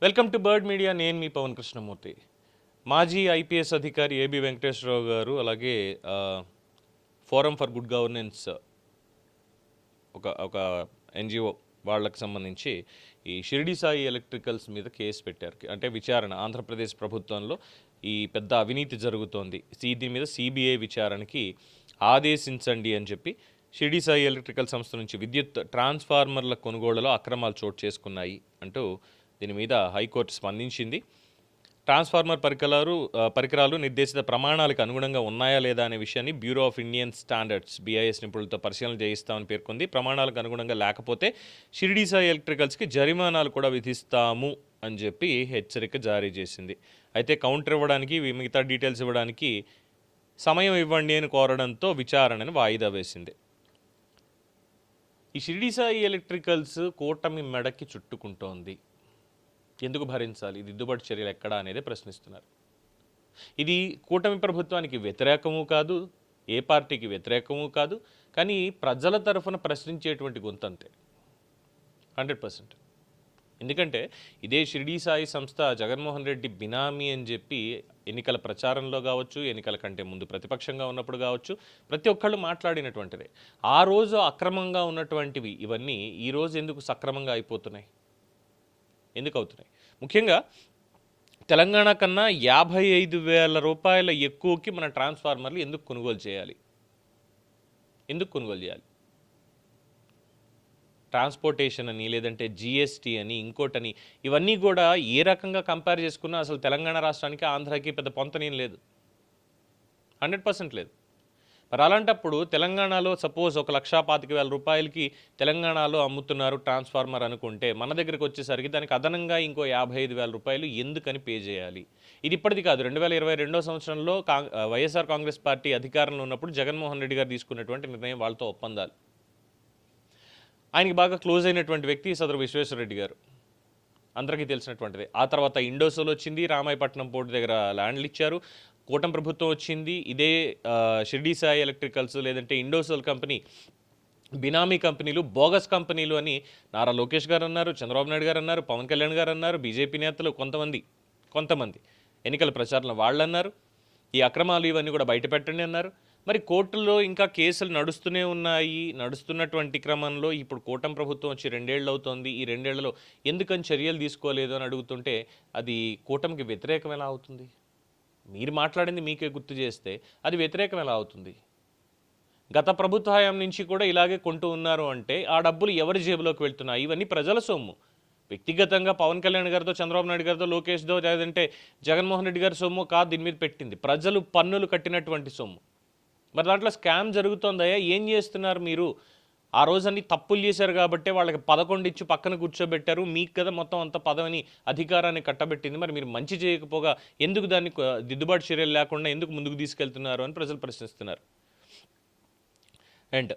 Welcome to bird media. నేను మీ పవన్ కృష్ణమూర్తి. మాజీ IPS అధికారి ఏబి వెంకటేశ్వరరావు గారు, అలాగే ఫోరం ఫర్ గుడ్ గవర్నెన్స్ ఒక ఎన్జిఓ వాళ్ళకి సంబంధించి ఈ షిరిడి సాయి ఎలక్ట్రికల్స్ మీద కేసు పెట్టారు. అంటే విచారణ, ఆంధ్రప్రదేశ్ ప్రభుత్వంలో ఈ పెద్ద అవినీతి జరుగుతోంది, దీని మీద సిబిఐ విచారణకి ఆదేశించండి అని చెప్పి షిరిడి సాయి ఎలక్ట్రికల్ సంస్థ నుంచి విద్యుత్ ట్రాన్స్ఫార్మర్ల కొనుగోలులో అక్రమాలు చోటు చేసుకున్నాయి అంటూ దీని మీద హైకోర్టు స్పందించింది. ట్రాన్స్ఫార్మర్ పరికరాలు నిర్దేశిత ప్రమాణాలకు అనుగుణంగా ఉన్నాయా లేదా అనే విషయాన్ని bureau of Indian standards BIS నిపుణులతో పరిశీలన చేయిస్తామని పేర్కొంది. ప్రమాణాలకు అనుగుణంగా లేకపోతే షిరిడి సాయి ఎలక్ట్రికల్స్కి జరిమానాలు కూడా విధిస్తాము అని చెప్పి హెచ్చరిక జారీ చేసింది. అయితే కౌంటర్ ఇవ్వడానికి, మిగతా డీటెయిల్స్ ఇవ్వడానికి సమయం ఇవ్వండి అని కోరడంతో విచారణను వాయిదా వేసింది. ఈ షిరిడి సాయి ఎలక్ట్రికల్స్ కూటమి మెడకి చుట్టుకుంటోంది. ఎందుకు భరించాలి? దిద్దుబాటు చర్యలు ఎక్కడా అనేది ప్రశ్నిస్తున్నారు. ఇది కూటమి ప్రభుత్వానికి వ్యతిరేకము కాదు, ఏ పార్టీకి వ్యతిరేకము కాదు, కానీ ప్రజల తరఫున ప్రశ్నించేటువంటి గొంతంతే 100%. ఎందుకంటే ఇదే షిరిడి సాయి సంస్థ జగన్మోహన్ రెడ్డి బినామీ అని చెప్పి ఎన్నికల ప్రచారంలో కావచ్చు, ఎన్నికల కంటే ముందు ప్రతిపక్షంగా ఉన్నప్పుడు కావచ్చు, ప్రతి ఒక్కళ్ళు మాట్లాడినటువంటిదే. ఆ రోజు అక్రమంగా ఉన్నటువంటివి ఇవన్నీ ఈరోజు ఎందుకు సక్రమంగా అయిపోతున్నాయి? ఎందుకు అవుతున్నాయి? ముఖ్యంగా తెలంగాణ కన్నా 55,000 రూపాయల ఎక్కువకి మన ట్రాన్స్ఫార్మర్లు ఎందుకు కొనుగోలు చేయాలి? ట్రాన్స్పోర్టేషన్ అని, లేదంటే GST అని, ఇంకోటని, ఇవన్నీ కూడా ఏ రకంగా కంపేర్ చేసుకున్నా అసలు తెలంగాణ రాష్ట్రానికి ఆంధ్రాకి పెద్ద పొంతనేం లేదు, 100% లేదు. మరి అలాంటప్పుడు తెలంగాణలో సపోజ్ 1,25,000 రూపాయలకి తెలంగాణలో అమ్ముతున్నారు ట్రాన్స్ఫార్మర్ అనుకుంటే, మన దగ్గరికి వచ్చేసరికి దానికి అదనంగా ఇంకో 55,000 రూపాయలు ఎందుకని పే చేయాలి? ఇది ఇప్పటిది కాదు, 2022 సంవత్సరంలో వైఎస్ఆర్ కాంగ్రెస్ పార్టీ అధికారంలో ఉన్నప్పుడు జగన్మోహన్ రెడ్డి గారు తీసుకున్నటువంటి నిర్ణయం, వాళ్ళతో ఒప్పందాలు. ఆయనకి బాగా క్లోజ్ అయినటువంటి వ్యక్తి సదరు విశ్వేశ్వరరెడ్డి గారు, అందరికీ తెలిసినటువంటిది. ఆ తర్వాత ఇండోసోల్ వచ్చింది, రామాయపట్నం పోర్టు దగ్గర ల్యాండ్లు ఇచ్చారు. కూటమి ప్రభుత్వం వచ్చింది, ఇదే షిరిడి సాయి ఎలక్ట్రికల్స్ లేదంటే ఇండోసోల్ కంపెనీ బినామీ కంపెనీలు, బోగస్ కంపెనీలు అని నారా లోకేష్ గారు అన్నారు, చంద్రబాబు నాయుడు గారు అన్నారు, పవన్ కళ్యాణ్ గారు అన్నారు, బీజేపీ నేతలు కొంతమంది ఎన్నికల ప్రచారంలో వాళ్ళు అన్నారు. ఈ అక్రమాలు ఇవన్నీ కూడా బయటపెట్టండి అన్నారు. మరి కోర్టుల్లో ఇంకా కేసులు నడుస్తూనే ఉన్నాయి. నడుస్తున్నటువంటి క్రమంలో ఇప్పుడు కూటమి ప్రభుత్వం వచ్చి 2 ఏళ్ళు అవుతోంది. ఈ 2 ఏళ్లలో ఎందుకని చర్యలు తీసుకోలేదు అని అడుగుతుంటే అది కూటమికి వ్యతిరేకం ఎలా అవుతుంది? మీరు మాట్లాడింది మీకే గుర్తు చేస్తే అది వ్యతిరేకం ఎలా అవుతుంది? గత ప్రభుత్వ హయాం నుంచి కూడా ఇలాగే కొంటూ ఉన్నారు అంటే ఆ డబ్బులు ఎవరి జేబులోకి వెళ్తున్నాయి? ఇవన్నీ ప్రజల సొమ్ము. వ్యక్తిగతంగా పవన్ కళ్యాణ్ గారితో, చంద్రబాబు నాయుడు గారితో, లోకేష్తో, లేదంటే జగన్మోహన్ రెడ్డి గారి సొమ్ము కాదు దీని మీద పెట్టింది, ప్రజలు పన్నులు కట్టినటువంటి సొమ్ము. మరి దాంట్లో స్కామ్ జరుగుతుందయ్యా, ఏం చేస్తున్నారు మీరు? ఆ రోజన్నీ తప్పులు చేశారు కాబట్టి వాళ్ళకి 11 ఇచ్చి పక్కన కూర్చోబెట్టారు, మీకు కదా మొత్తం అంత పదవిని, అధికారాన్ని కట్టబెట్టింది. మరి మీరు మంచి చేయకపోగా ఎందుకు దాన్ని దిద్దుబాటు చర్యలు లేకుండా ఎందుకు ముందుకు తీసుకెళ్తున్నారు అని ప్రజలు ప్రశ్నిస్తున్నారు. అండ్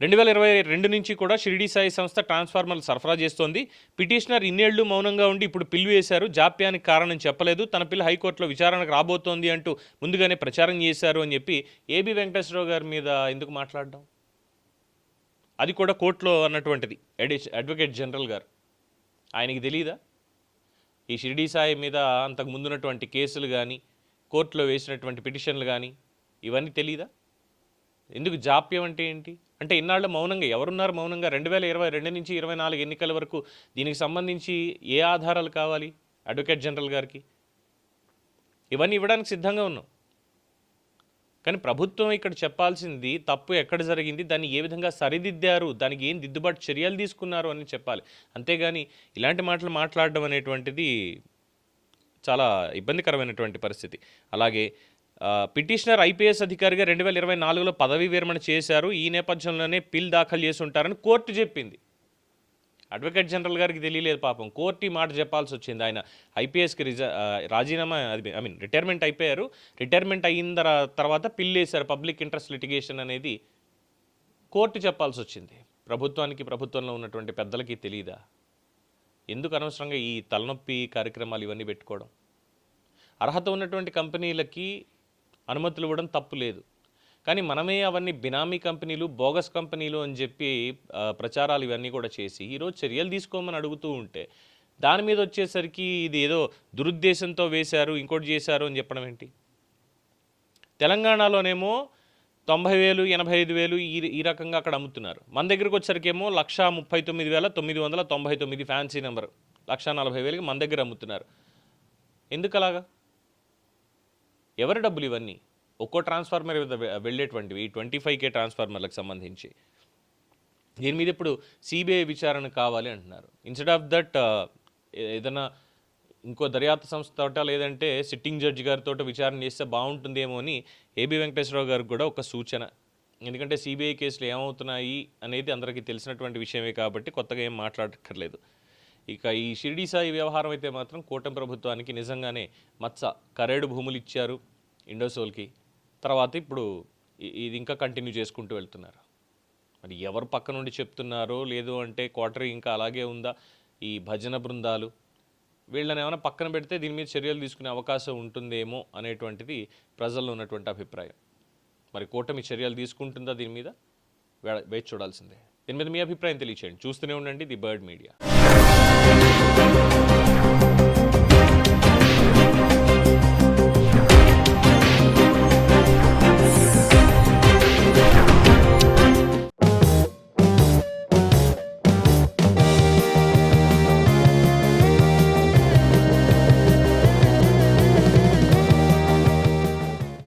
2022 నుంచి కూడా షిరిడి సాయి సంస్థ ట్రాన్స్ఫార్మర్లు సరఫరా చేస్తోంది. పిటిషనర్ ఇన్నేళ్లు మౌనంగా ఉండి ఇప్పుడు పిల్లు వేశారు, జాప్యానికి కారణం చెప్పలేదు, తన పిల్ల హైకోర్టులో విచారణకు రాబోతోంది అంటూ ముందుగానే ప్రచారం చేశారు అని చెప్పి ఏబి వెంకటేశ్వరరావు గారి మీద ఎందుకు మాట్లాడడం? అది కూడా కోర్టులో అన్నటువంటిది అడ్వకేట్ జనరల్ గారు. ఆయనకి తెలియదా ఈ షిరిడి సాయి మీద అంతకు ముందున్నటువంటి కేసులు కానీ, కోర్టులో వేసినటువంటి పిటిషన్లు కానీ ఇవన్నీ తెలియదా? ఎందుకు జాప్యం అంటే ఏంటి? అంటే ఇన్నాళ్ళు మౌనంగా ఎవరున్నారు? మౌనంగా 2022 నుంచి 24 ఎన్నికల వరకు దీనికి సంబంధించి ఏ ఆధారాలు కావాలి అడ్వకేట్ జనరల్ గారికి? ఇవన్నీ ఇవ్వడానికి సిద్ధంగా ఉన్నాం. కానీ ప్రభుత్వం ఇక్కడ చెప్పాల్సింది తప్పు ఎక్కడ జరిగింది, దాన్ని ఏ విధంగా సరిదిద్దారు, దానికి ఏం దిద్దుబాటు చర్యలు తీసుకున్నారు అని చెప్పాలి. అంతేగాని ఇలాంటి మాటలు మాట్లాడడం అనేటువంటిది చాలా ఇబ్బందికరమైనటువంటి పరిస్థితి. అలాగే పిటిషనర్ IPS అధికారిగా 2024లో పదవీ విరమణ చేశారు, ఈ నేపథ్యంలోనే పిల్ దాఖలు చేసి ఉంటారని కోర్టు చెప్పింది. అడ్వకేట్ జనరల్ గారికి తెలియలేదు పాపం, కోర్టు ఈ మాట చెప్పాల్సి వచ్చింది. ఆయన IPSకి రాజీనామా, రిటైర్మెంట్ అయిపోయారు. రిటైర్మెంట్ అయిన తర్వాత పిల్ వేశారు, పబ్లిక్ ఇంట్రెస్ట్ లిటిగేషన్ అనేది కోర్టు చెప్పాల్సి వచ్చింది. ప్రభుత్వంలో ఉన్నటువంటి పెద్దలకి తెలియదా? ఎందుకు అనవసరంగా ఈ తలనొప్పి కార్యక్రమాలు ఇవన్నీ పెట్టుకోవడం? అర్హత ఉన్నటువంటి కంపెనీలకి అనుమతులు ఇవ్వడం తప్పు లేదు, కానీ మనమే అవన్నీ బినామీ కంపెనీలు, బోగస్ కంపెనీలు అని చెప్పి ప్రచారాలు ఇవన్నీ కూడా చేసి ఈరోజు చర్యలు తీసుకోమని అడుగుతూ ఉంటే దాని మీద వచ్చేసరికి ఇది ఏదో దురుద్దేశంతో వేశారు, ఇంకోటి చేశారు అని చెప్పడం ఏంటి? తెలంగాణలోనేమో 90,000 85,000 ఈ రకంగా అక్కడ అమ్ముతున్నారు. మన దగ్గరకు వచ్చేసరికేమో 139,999 ఫ్యాన్సీ నెంబర్, 140,000కి మన దగ్గర అమ్ముతున్నారు. ఎందుకు అలాగా? ఎవరి డబ్బులు ఇవన్నీ? ఒక్కో ట్రాన్స్ఫార్మర్ వెళ్ళేటువంటివి ఈ 25K ట్రాన్స్ఫార్మర్లకు సంబంధించి. దీని మీద ఇప్పుడు సిబిఐ విచారణ కావాలి అంటున్నారు. ఇన్స్టెడ్ ఆఫ్ దట్ ఏదైనా ఇంకో దర్యాప్తు సంస్థ లేదంటే సిట్టింగ్ జడ్జి గారితో విచారణ చేస్తే బాగుంటుందేమో అని ఏబి వెంకటేశ్వరరావు గారికి కూడా ఒక సూచన. ఎందుకంటే సిబిఐ కేసులు ఏమవుతున్నాయి అనేది అందరికీ తెలిసినటువంటి విషయమే కాబట్టి కొత్తగా ఏం మాట్లాడక్కర్లేదు. ఇక ఈ షిరిడి సాయి వ్యవహారం అయితే మాత్రం కూటమి ప్రభుత్వానికి నిజంగానే మచ్చ. కరేడు భూములు ఇచ్చారు ఇండోసోల్కి, తర్వాత ఇప్పుడు ఇది ఇంకా కంటిన్యూ చేసుకుంటూ వెళ్తున్నారు. మరి ఎవరు పక్క నుండి చెప్తున్నారో లేదు అంటే క్వార్టర్ ఇంకా అలాగే ఉందా, ఈ భజన బృందాలు వీళ్ళని ఏమైనా పక్కన పెడితే దీని మీద చర్యలు తీసుకునే అవకాశం ఉంటుందేమో అనేటువంటిది ప్రజల్లో ఉన్నటువంటి అభిప్రాయం. మరి కూటమి చర్యలు తీసుకుంటుందా దీని మీద? వేచి చూడాల్సిందే. దీని మీద మీ అభిప్రాయం తెలియచేయండి. చూస్తూనే ఉండండి ది బర్డ్ మీడియా.